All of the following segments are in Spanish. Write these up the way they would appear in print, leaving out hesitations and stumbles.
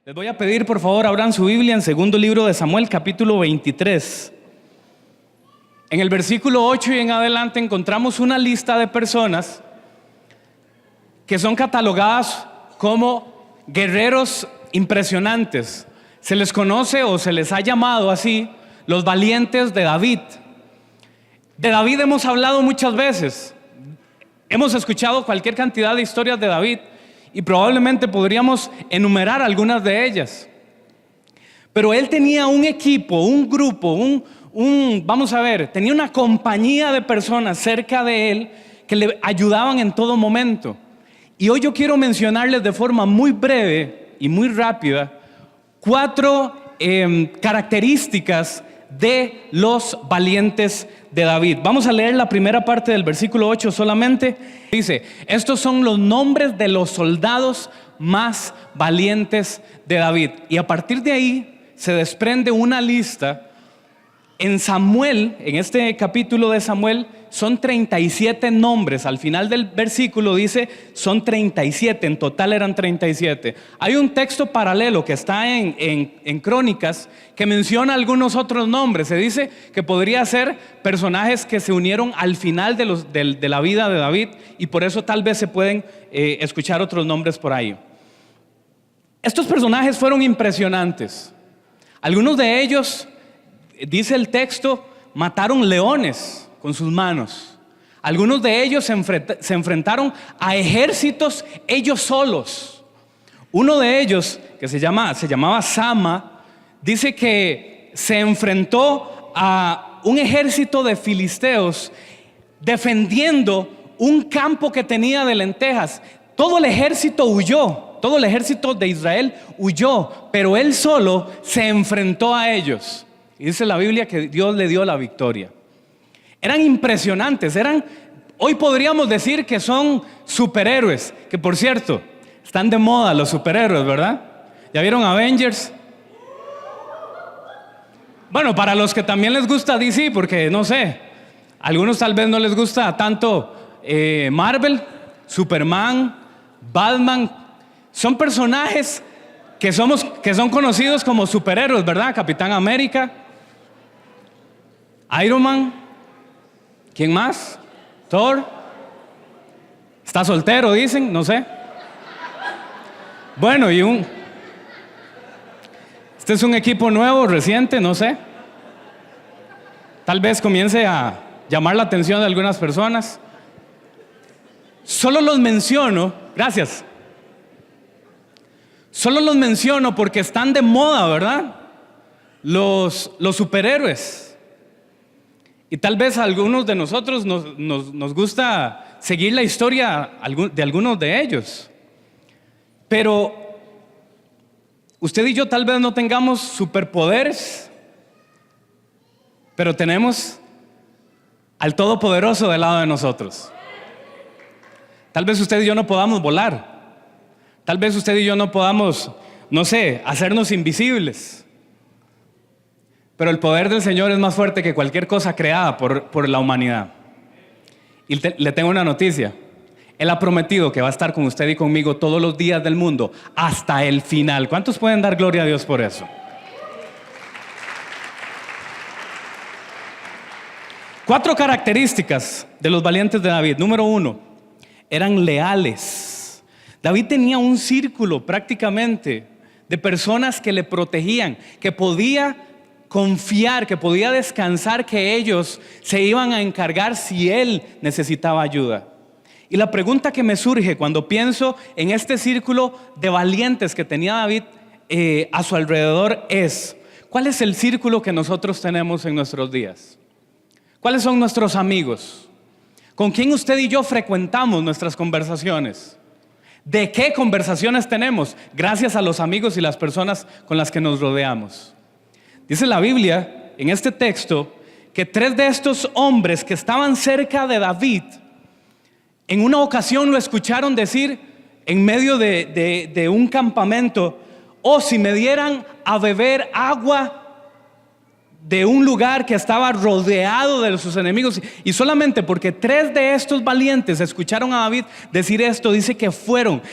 Les voy a pedir, por favor, abran su Biblia en segundo libro de Samuel, capítulo 23. En el versículo 8 y en adelante encontramos una lista de personas que son catalogadas como guerreros impresionantes. Se les conoce o se les ha llamado así los valientes de David. De David hemos hablado muchas veces. Hemos escuchado cualquier cantidad de historias de David y probablemente podríamos enumerar algunas de ellas. Pero él tenía un equipo, un grupo, tenía una compañía de personas cerca de él que le ayudaban en todo momento. Y hoy yo quiero mencionarles de forma muy breve y muy rápida 4 características de los valientes de David. Vamos a leer la primera parte del versículo 8 solamente. Dice: estos son los nombres de los soldados más valientes de David. Y a partir de ahí se desprende una lista. En Samuel, en este capítulo de Samuel, son 37 nombres. Al final del versículo dice son 37, en total eran 37. Hay un texto paralelo que está en Crónicas que menciona algunos otros nombres. Se dice que podría ser personajes que se unieron al final de la vida de David, y por eso tal vez se pueden escuchar otros nombres por ahí. Estos personajes fueron impresionantes. Algunos de ellos, dice el texto, mataron leones con sus manos. Algunos de ellos se enfrentaron a ejércitos ellos solos. Uno de ellos, que se llamaba Sama, dice que se enfrentó a un ejército de filisteos defendiendo un campo que tenía de lentejas. Todo el ejército huyó, todo el ejército de Israel huyó, pero él solo se enfrentó a ellos. Y dice la Biblia que Dios le dio la victoria. Eran impresionantes, hoy podríamos decir que son superhéroes, que por cierto, están de moda los superhéroes, ¿verdad? ¿Ya vieron Avengers? Bueno, para los que también les gusta DC, porque no sé, algunos tal vez no les gusta tanto Marvel, Superman, Batman. Son personajes que son conocidos como superhéroes, ¿verdad? Capitán América, Iron Man. ¿Quién más? Thor. Está soltero, dicen, no sé. Bueno, este es un equipo nuevo, reciente, no sé. Tal vez comience a llamar la atención de algunas personas. Solo los menciono, gracias. Solo los menciono porque están de moda, ¿verdad? Los superhéroes. Y tal vez a algunos de nosotros nos gusta seguir la historia de algunos de ellos. Pero usted y yo tal vez no tengamos superpoderes, pero tenemos al Todopoderoso del lado de nosotros. Tal vez usted y yo no podamos volar. Tal vez usted y yo no podamos, no sé, hacernos invisibles. Pero el poder del Señor es más fuerte que cualquier cosa creada por la humanidad. Y le tengo una noticia. Él ha prometido que va a estar con usted y conmigo todos los días del mundo hasta el final. ¿Cuántos pueden dar gloria a Dios por eso? 4 características de los valientes de David. Número 1, eran leales. David tenía un círculo prácticamente de personas que le protegían, que podía confiar, que podía descansar que ellos se iban a encargar si él necesitaba ayuda. Y la pregunta que me surge cuando pienso en este círculo de valientes que tenía David a su alrededor es: ¿cuál es el círculo que nosotros tenemos en nuestros días? ¿Cuáles son nuestros amigos? ¿Con quién usted y yo frecuentamos nuestras conversaciones? ¿De qué conversaciones tenemos? Gracias a los amigos y las personas con las que nos rodeamos. Dice la Biblia en este texto que 3 de estos hombres que estaban cerca de David en una ocasión lo escucharon decir en medio de un campamento: oh, si me dieran a beber agua de un lugar que estaba rodeado de sus enemigos, y solamente porque 3 de estos valientes escucharon a David decir esto, dice que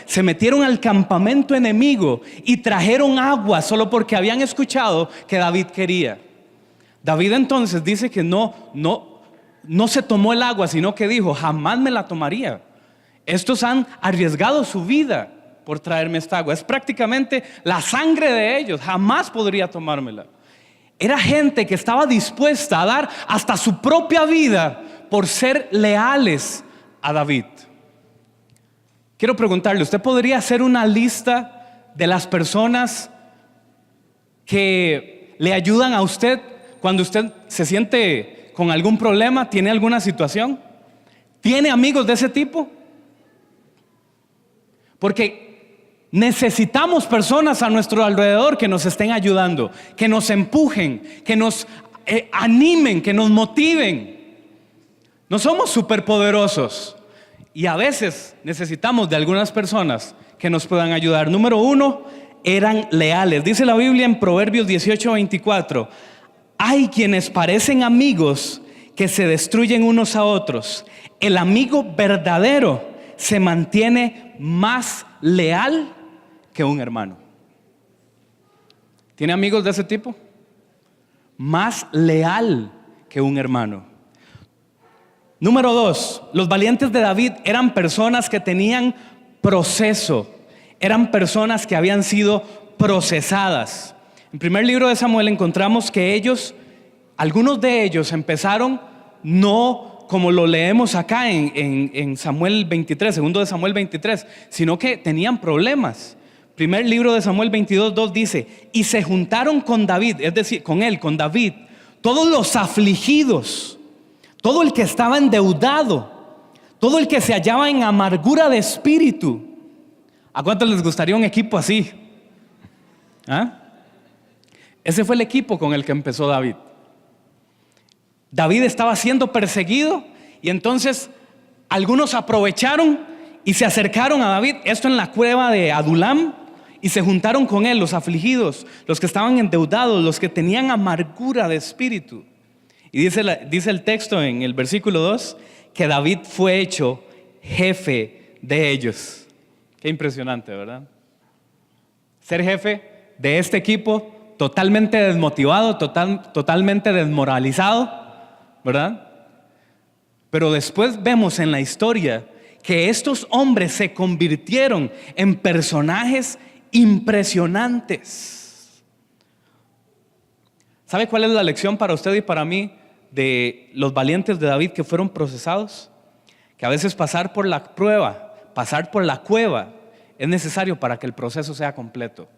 se metieron al campamento enemigo y trajeron agua solo porque habían escuchado que David quería. David entonces dice que no se tomó el agua, sino que dijo: jamás me la tomaría. Estos han arriesgado su vida por traerme esta agua. Es prácticamente la sangre de ellos, jamás podría tomármela. Era gente que estaba dispuesta a dar hasta su propia vida por ser leales a David. Quiero preguntarle, ¿usted podría hacer una lista de las personas que le ayudan a usted cuando usted se siente con algún problema, tiene alguna situación? ¿Tiene amigos de ese tipo? Porque necesitamos personas a nuestro alrededor que nos estén ayudando, que nos empujen, que nos animen, que nos motiven. No somos superpoderosos y a veces necesitamos de algunas personas que nos puedan ayudar. Número 1, eran leales. Dice la Biblia en Proverbios 18:24: hay quienes parecen amigos que se destruyen unos a otros. El amigo verdadero se mantiene más leal que un hermano. ¿Tiene amigos de ese tipo? Más leal que un hermano. Número 2, los valientes de David eran personas que tenían proceso, eran personas que habían sido procesadas. En primer libro de Samuel encontramos que algunos de ellos empezaron no como lo leemos acá en Samuel 23, segundo de Samuel 23, sino que tenían problemas. Primer libro de Samuel 22:2 dice: y se juntaron con David, es decir, con David, todos los afligidos, todo el que estaba endeudado, todo el que se hallaba en amargura de espíritu. ¿A cuántos les gustaría un equipo así? Ese fue el equipo con el que empezó David. David estaba siendo perseguido y entonces algunos aprovecharon y se acercaron a David, esto en la cueva de Adulam, y se juntaron con él, los afligidos, los que estaban endeudados, los que tenían amargura de espíritu. Y dice el texto en el versículo 2 que David fue hecho jefe de ellos. Qué impresionante, ¿verdad? Ser jefe de este equipo totalmente desmotivado, totalmente desmoralizado, ¿verdad? Pero después vemos en la historia que estos hombres se convirtieron en personajes impresionantes. ¿Sabe cuál es la lección para usted y para mí de los valientes de David que fueron procesados? Que a veces pasar por la prueba, pasar por la cueva es necesario para que el proceso sea completo.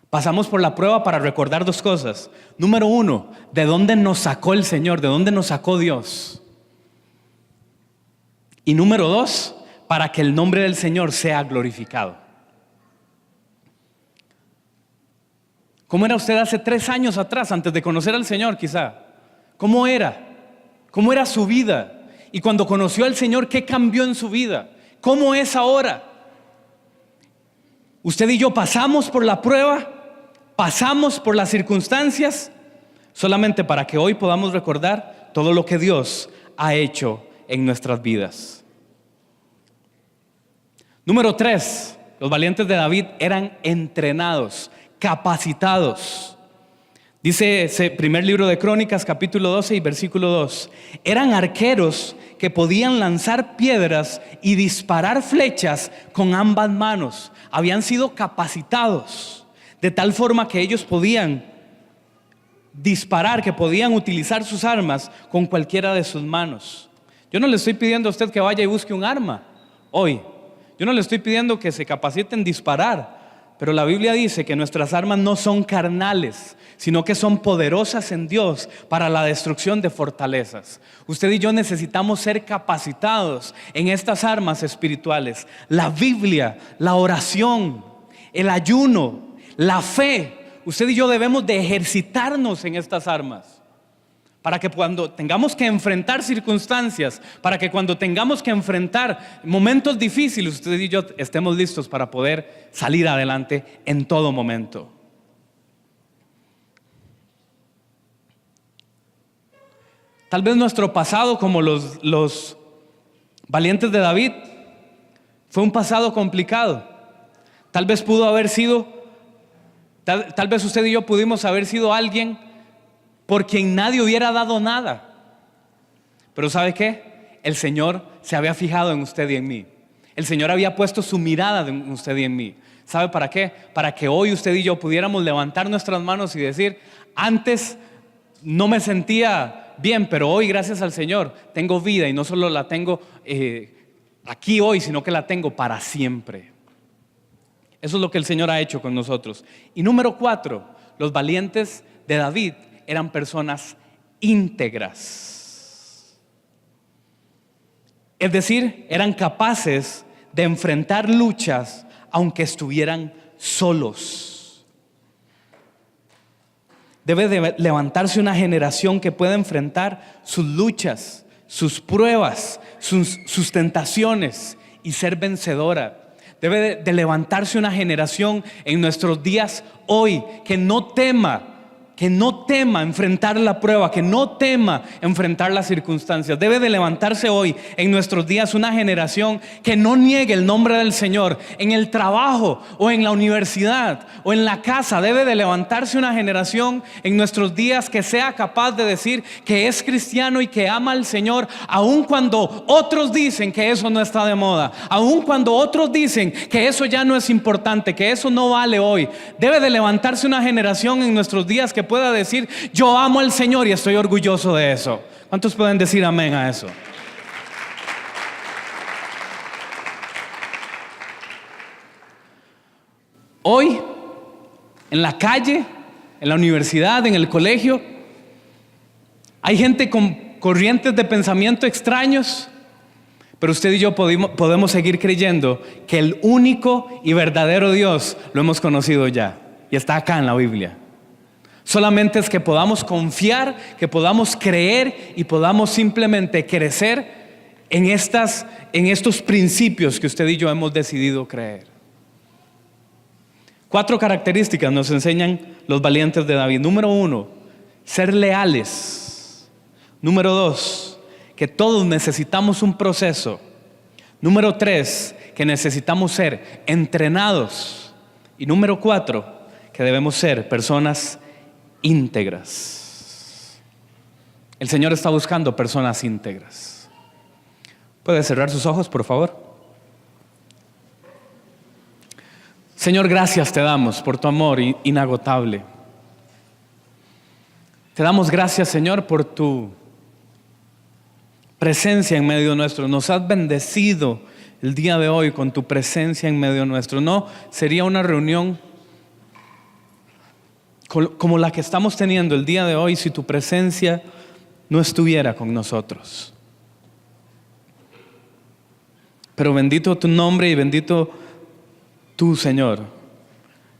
Pasamos por la prueba para recordar 2 cosas. Número 1, ¿de dónde nos sacó el Señor? ¿De dónde nos sacó Dios? Y número 2, para que el nombre del Señor sea glorificado. ¿Cómo era usted hace 3 años atrás, antes de conocer al Señor quizá? ¿Cómo era? ¿Cómo era su vida? Y cuando conoció al Señor, ¿qué cambió en su vida? ¿Cómo es ahora? Usted y yo pasamos por la prueba, pasamos por las circunstancias, solamente para que hoy podamos recordar todo lo que Dios ha hecho en nuestras vidas. Número 3, los valientes de David eran entrenados, capacitados. Dice ese primer libro de Crónicas, capítulo 12 y versículo 2: eran arqueros que podían lanzar piedras y disparar flechas con ambas manos. Habían sido capacitados de tal forma que ellos podían disparar, que podían utilizar sus armas con cualquiera de sus manos. Yo no le estoy pidiendo a usted que vaya y busque un arma hoy. Yo no le estoy pidiendo que se capacite en disparar. Pero la Biblia dice que nuestras armas no son carnales, sino que son poderosas en Dios para la destrucción de fortalezas. Usted y yo necesitamos ser capacitados en estas armas espirituales: la Biblia, la oración, el ayuno, la fe. Usted y yo debemos de ejercitarnos en estas armas para que cuando tengamos que enfrentar circunstancias, para que cuando tengamos que enfrentar momentos difíciles, usted y yo estemos listos para poder salir adelante en todo momento. Tal vez nuestro pasado, como los valientes de David, fue un pasado complicado. Tal vez pudo haber sido, tal vez usted y yo pudimos haber sido alguien por quien nadie hubiera dado nada. Pero ¿sabe qué? El Señor se había fijado en usted y en mí. El Señor había puesto su mirada en usted y en mí. ¿Sabe para qué? Para que hoy usted y yo pudiéramos levantar nuestras manos y decir: antes no me sentía bien, pero hoy, gracias al Señor, tengo vida, y no solo la tengo aquí hoy, sino que la tengo para siempre. Eso es lo que el Señor ha hecho con nosotros. Y número 4, los valientes de David eran personas íntegras. Es decir, eran capaces de enfrentar luchas aunque estuvieran solos. Debe de levantarse una generación que pueda enfrentar sus luchas, sus pruebas, sus tentaciones y ser vencedora. Debe de levantarse una generación en nuestros días hoy que no tema enfrentar la prueba, que no tema enfrentar las circunstancias. Debe de levantarse hoy en nuestros días una generación que no niegue el nombre del Señor en el trabajo o en la universidad o en la casa. Debe de levantarse una generación en nuestros días que sea capaz de decir que es cristiano y que ama al Señor, aun cuando otros dicen que eso no está de moda, aun cuando otros dicen que eso ya no es importante, que eso no vale hoy. Debe de levantarse una generación en nuestros días que pueda decir: yo amo al Señor y estoy orgulloso de eso. ¿Cuántos pueden decir amén a eso? Hoy, en la calle, en la universidad, en el colegio, hay gente con corrientes de pensamiento extraños, pero usted y yo podemos seguir creyendo que el único y verdadero Dios lo hemos conocido ya y está acá en la Biblia. Solamente es que podamos confiar, que podamos creer y podamos simplemente crecer en estos principios que usted y yo hemos decidido creer. 4 características nos enseñan los valientes de David. Número 1, ser leales. Número 2, que todos necesitamos un proceso. Número 3, que necesitamos ser entrenados. Y número 4, que debemos ser personas íntegras. El Señor está buscando personas íntegras. ¿Puede cerrar sus ojos, por favor? Señor, gracias te damos por tu amor inagotable. Te damos gracias, Señor, por tu presencia en medio nuestro. Nos has bendecido el día de hoy con tu presencia en medio nuestro. No sería una reunión como la que estamos teniendo el día de hoy si tu presencia no estuviera con nosotros. Pero bendito tu nombre y bendito tú, Señor,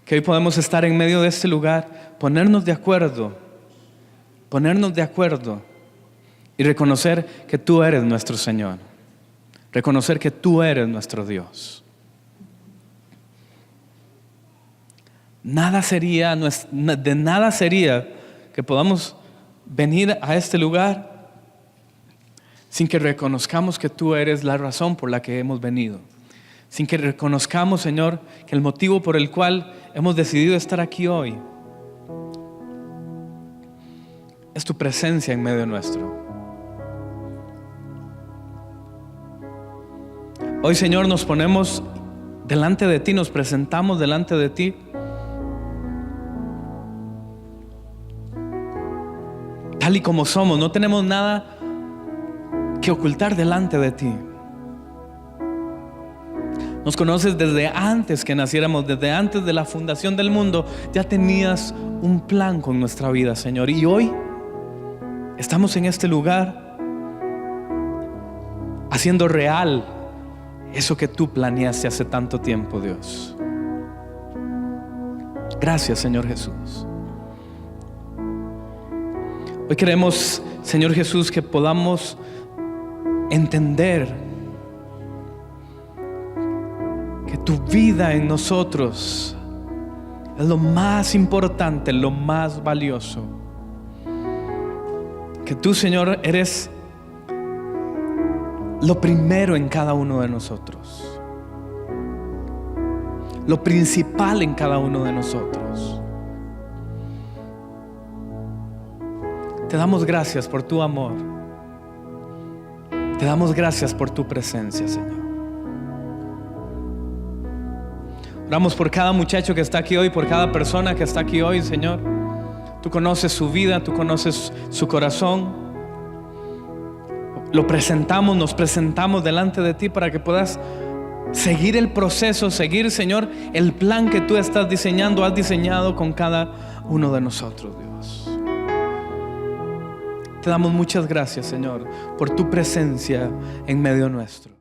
que hoy podemos estar en medio de este lugar, ponernos de acuerdo y reconocer que tú eres nuestro Señor, reconocer que tú eres nuestro Dios. De nada sería que podamos venir a este lugar sin que reconozcamos que tú eres la razón por la que hemos venido. Sin que reconozcamos, Señor, que el motivo por el cual hemos decidido estar aquí hoy es tu presencia en medio nuestro. Hoy, Señor, nos ponemos delante de ti, nos presentamos delante de ti. Tal y como somos, no tenemos nada que ocultar delante de ti. Nos conoces desde antes que naciéramos, desde antes de la fundación del mundo. Ya tenías un plan con nuestra vida, Señor. Y hoy estamos en este lugar haciendo real eso que tú planeaste hace tanto tiempo, Dios. Gracias, Señor Jesús. Hoy queremos, Señor Jesús, que podamos entender que tu vida en nosotros es lo más importante, lo más valioso. que tú, Señor, eres lo primero en cada uno de nosotros, lo principal en cada uno de nosotros. Te damos gracias por tu amor. Te damos gracias por tu presencia, Señor. Oramos por cada muchacho que está aquí hoy, por cada persona que está aquí hoy, Señor. Tú conoces su vida, tú conoces su corazón. Lo presentamos, nos presentamos delante de ti para que puedas seguir el proceso, seguir, Señor, el plan que tú estás diseñando, has diseñado con cada uno de nosotros, Dios. Te damos muchas gracias, Señor, por tu presencia en medio nuestro.